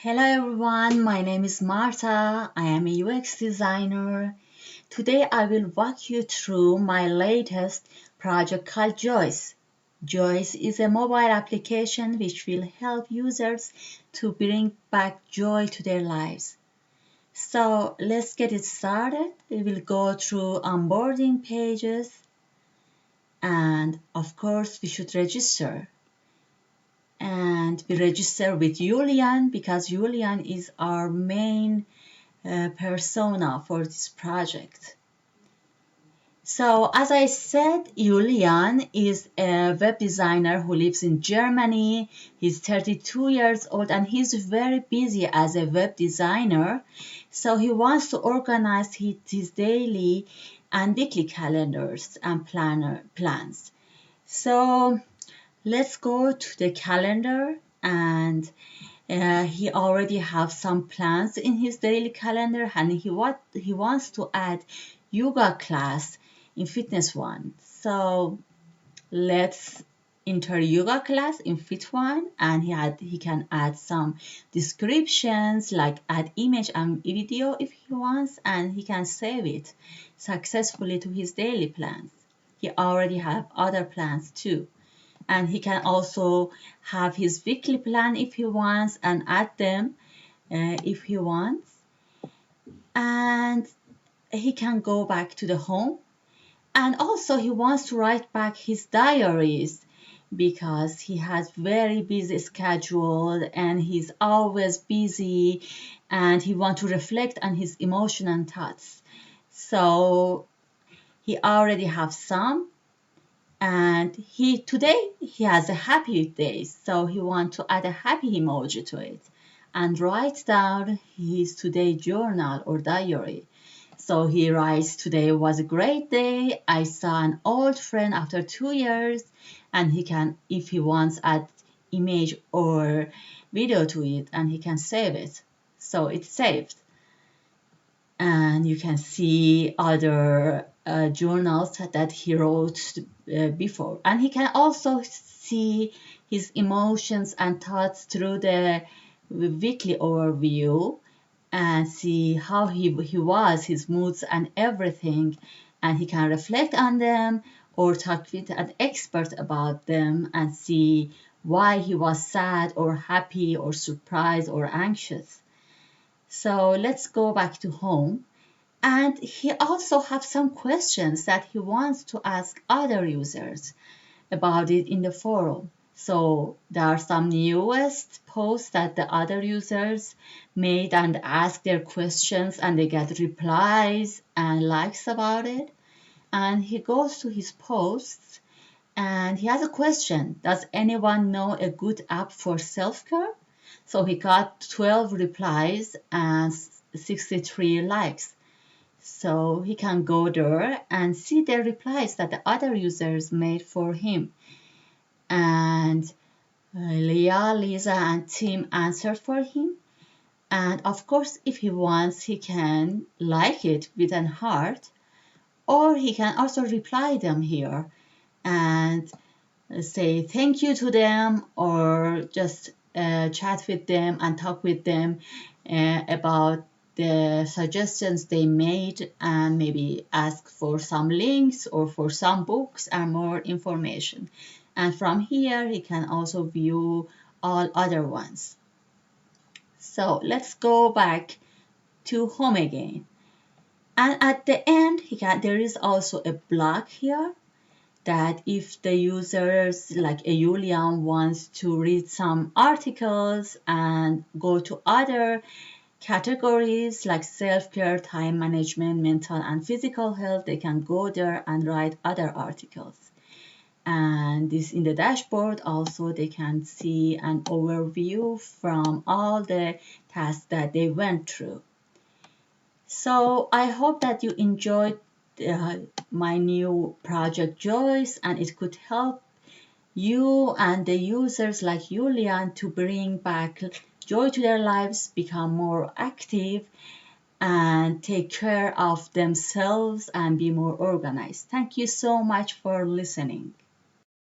Hello everyone, my name is Marta. I am a UX designer. Today I will walk you through my latest project called Joyce. Joyce is a mobile application which will help users to bring back joy to their lives. So let's get it started. We will go through onboarding pages and of course we should register. And we register with Julian because Julian is our main persona for this project. So as I said, Julian is a web designer who lives in Germany. He's 32 years old and he's very busy as a web designer. So he wants to organize his daily and weekly calendars and plans. So let's go to the calendar and he already have some plans in his daily calendar and he wants to add yoga class in fitness one. So let's enter yoga class in fit one and he can add some descriptions like add image and video if he wants, and he can save it successfully to his daily plans. He already have other plans too. And he can also have his weekly plan if he wants and add them if he wants. And he can go back to the home. And also he wants to write back his diaries because he has very busy schedule and he's always busy and he wants to reflect on his emotion and thoughts. So he already have some. And today he has a happy day, so he wants to add a happy emoji to it and write down his today journal or diary. So he writes, today was a great day. I saw an old friend after 2 years, and he can, if he wants, add image or video to it and he can save it. So it's saved. And you can see other journals that he wrote before. And he can also see his emotions and thoughts through the weekly overview and see how he was, his moods and everything. And he can reflect on them or talk with an expert about them and see why he was sad or happy or surprised or anxious. So let's go back to home. And he also has some questions that he wants to ask other users about it in the forum. So there are some newest posts that the other users made and ask their questions and they get replies and likes about it. And he goes to his posts and he has a question. Does anyone know a good app for self-care? So he got 12 replies and 63 likes. So he can go there and see the replies that the other users made for him. And Leah, Lisa, and Tim answered for him. And of course, if he wants, he can like it with an heart, or he can also reply them here and say thank you to them, or just chat with them and talk with them about the suggestions they made and maybe ask for some links or for some books and more information. And from here, he can also view all other ones. So let's go back to home again. And at the end, there is also a block here that if the users like a Julian wants to read some articles and go to other categories like self-care, time management, mental and physical health, they can go there and write other articles. And this in the dashboard also they can see an overview from all the tasks that they went through. So I hope that you enjoyed my new project Joyce, and it could help you and the users like Julian to bring back joy to their lives, become more active, and take care of themselves and be more organized. Thank you so much for listening.